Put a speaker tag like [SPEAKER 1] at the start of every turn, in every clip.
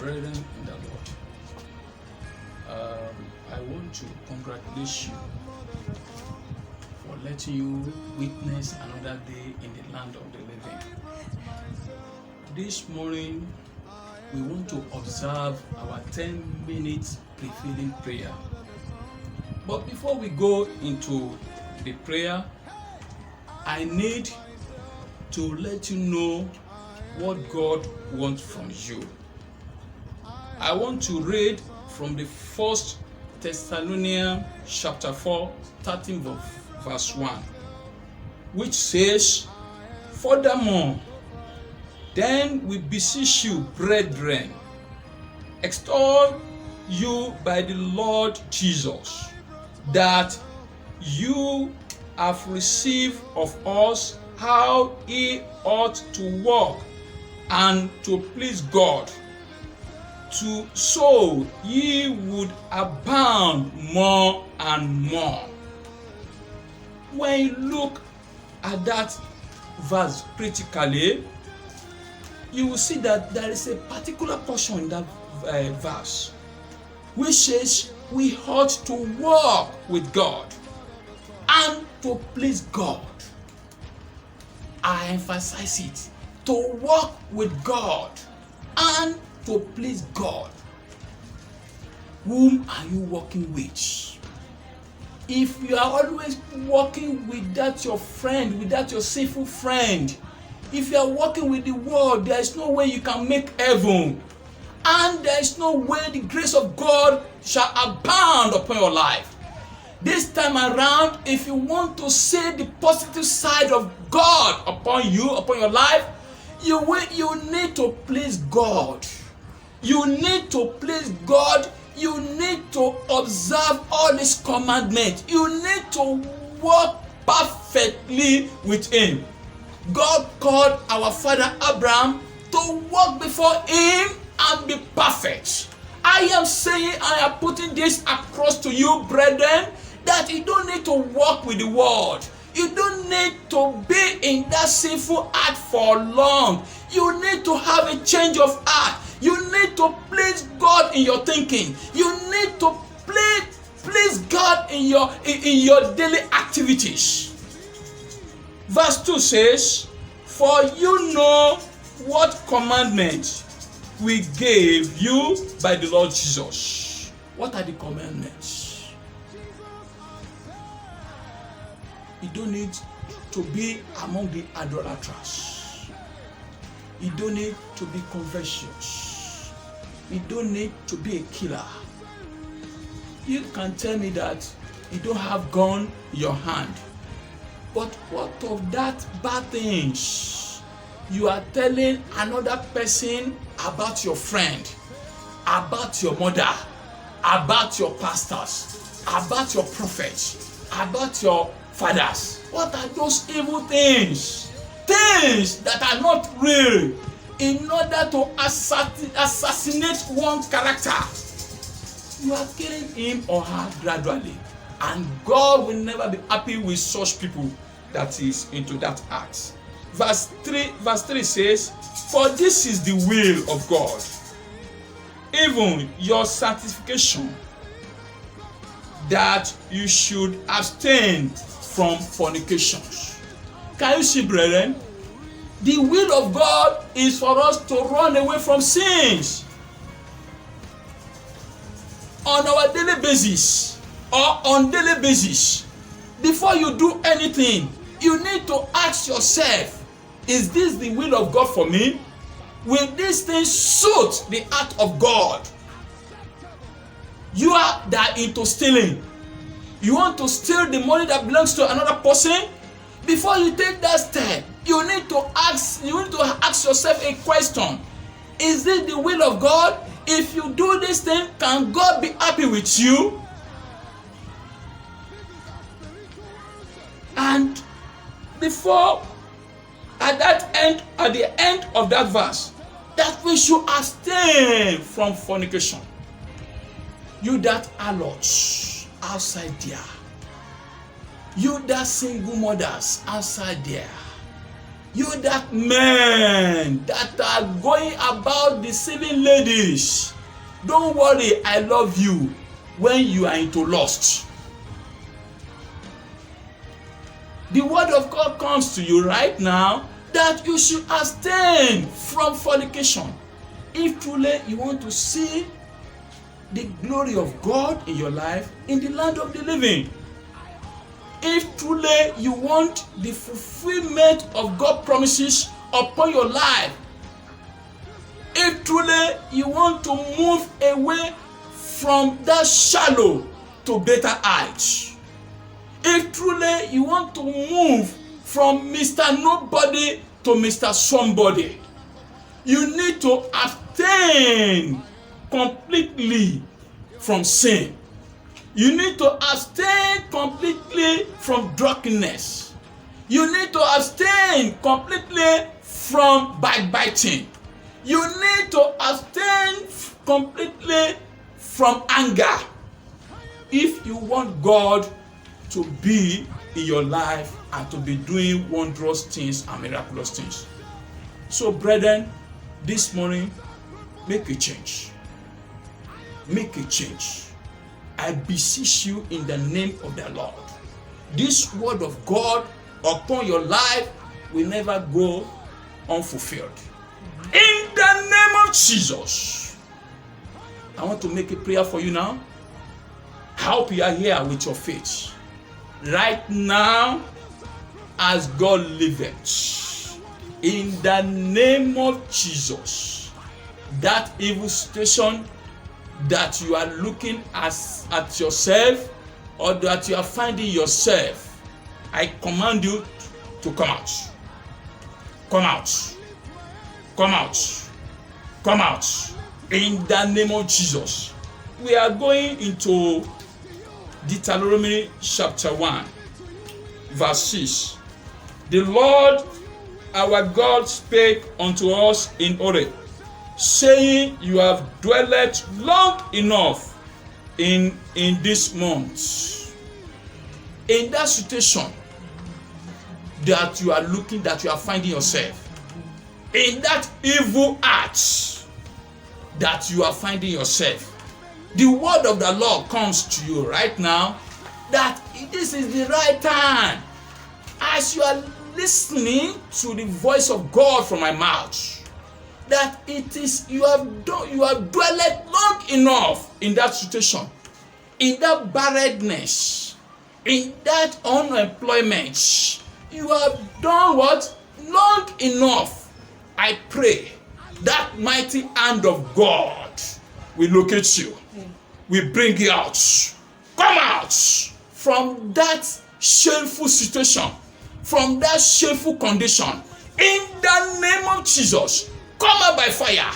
[SPEAKER 1] brethren in the Lord, I want to congratulate you for letting you witness another day in the land of the living. This morning, we want to observe our 10 minutes prefilling prayer. But before we go into the prayer, I need to let you know what God wants from you. I want to read from the 1 Thessalonians chapter 4, 13 verse 1, which says, "Furthermore, then we beseech you, brethren, extol you by the Lord Jesus, that you have received of us how ye ought to walk and to please God, so ye would abound more and more." When you look at that verse critically, you will see that there is a particular portion in that verse which says we ought to walk with God and to please God. I emphasize it. To walk with God and to please God. Whom are you walking with? If you are always walking without your friend, without your sinful friend, if you are walking with the world, there is no way you can make heaven. And there is no way the grace of God shall abound upon your life. This time around, if you want to see the positive side of God upon you, upon your life, you need to please God. You need to please God. You need to observe all His commandments. You need to walk perfectly with Him. God called our father Abraham to walk before Him and be perfect. I am saying, I am putting this across to you, brethren, that you don't need to walk with the world. You don't need to be in that sinful act for long. You need to have a change of heart. You need to please God in your thinking. You need to please God in your daily activities. Verse 2 says, "For you know what commandments we gave you by the Lord Jesus." What are the commandments? You don't need to be among the idolaters. You don't need to be covetous. You don't need to be a killer. You can tell me that you don't have gun in your hand. But what of that bad things? You are telling another person about your friend, about your mother, about your pastors, about your prophets, about your fathers. What are those evil things? Things that are not real, in order to assassinate one's character. You are killing him or her gradually. And God will never be happy with such people that is into that act. Verse 3 says, "For this is the will of God, even your sanctification, that you should abstain from fornications." Can you see, brethren? The will of God is for us to run away from sins on our daily basis or on daily basis. Before you do anything, you need to ask yourself, is this the will of God for me? Will this thing suit the heart of God? You are that into stealing. You want to steal the money that belongs to another person? Before you take that step, you need to ask yourself a question. Is this the will of God? If you do this thing, can God be happy with you? And at the end of that verse, that we should abstain from fornication. You that harlots outside there, you that single mothers outside there, You that men that are going about deceiving ladies, don't worry, I love you when you are into lust. The word of God comes to you right now that you should abstain from fornication. If truly you want to see the glory of God in your life in the land of the living, if truly you want the fulfillment of God's promises upon your life, if truly you want to move away from that shallow to better heights, if truly you want to move from Mr. Nobody to Mr. Somebody, you need to abstain completely from sin. You need to abstain completely from drunkenness. You need to abstain completely from backbiting. You need to abstain completely from anger. If you want God to be in your life and to be doing wondrous things and miraculous things. So, brethren, this morning, make a change. Make a change. I beseech you in the name of the Lord. This word of God upon your life will never go unfulfilled. In the name of Jesus. I want to make a prayer for you now. I hope you are here with your faith. Right now, as God liveth, in the name of Jesus, that evil situation that you are looking at yourself or that you are finding yourself, I command you to come out. Come out. Come out. Come out. In the name of Jesus. We are going into Deuteronomy chapter 1, verse 6. The Lord our God spake unto us in Horeb, saying, you have dwelt long enough in this month. In that situation that you are looking, that you are finding yourself, in that evil act that you are finding yourself, the word of the Lord comes to you right now that this is the right time. As you are listening to the voice of God from my mouth, that it is you have dwelt long enough in that situation, in that barrenness, in that unemployment. You have done what? Long enough. I pray that mighty hand of God will locate you, will bring you out. Come out from that shameful situation, from that shameful condition. In the name of Jesus, come out by fire.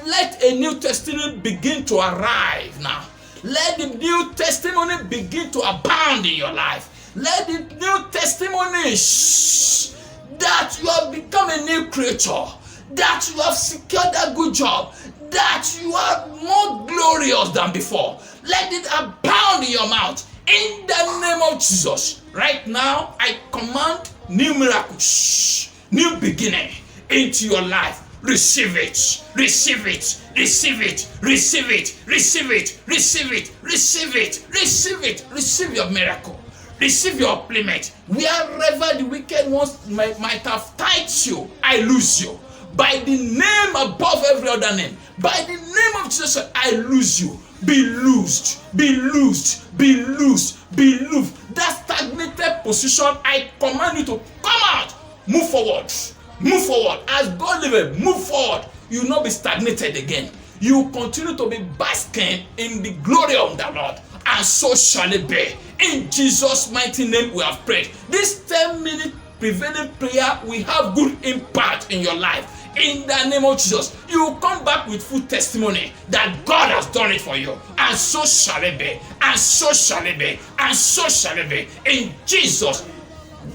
[SPEAKER 1] Let a new testimony begin to arrive now. Let the new testimony begin to abound in your life. Let the new testimonies that you have become a new creature, that you have secured a good job, that you are more glorious than before. Let it abound in your mouth. In the name of Jesus, right now, I command new miracles, new beginning into your life. Receive it, receive it, receive it, receive it, receive it, receive it, receive it, receive it, receive your miracle, receive your upliftment. Wherever the wicked ones might have tied you, I lose you. By the name above every other name, by the name of Jesus, I lose you. Be loosed, be loosed, be loosed, be loosed. That stagnated position, I command you to come out. Move forward. Move forward. As God liveth, move forward. You will not be stagnated again. You will continue to be basking in the glory of the Lord. And so shall it be. In Jesus' mighty name we have prayed. This 10-minute prevailing prayer will have good impact in your life. In the name of Jesus, you will come back with full testimony that God has done it for you. And so shall it be. And so shall it be. And so shall it be. In Jesus'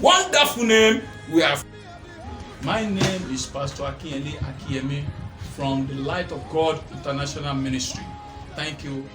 [SPEAKER 1] wonderful name we have. My name is Pastor Akinyele Akiyemi from the Light of God International Ministry. Thank you.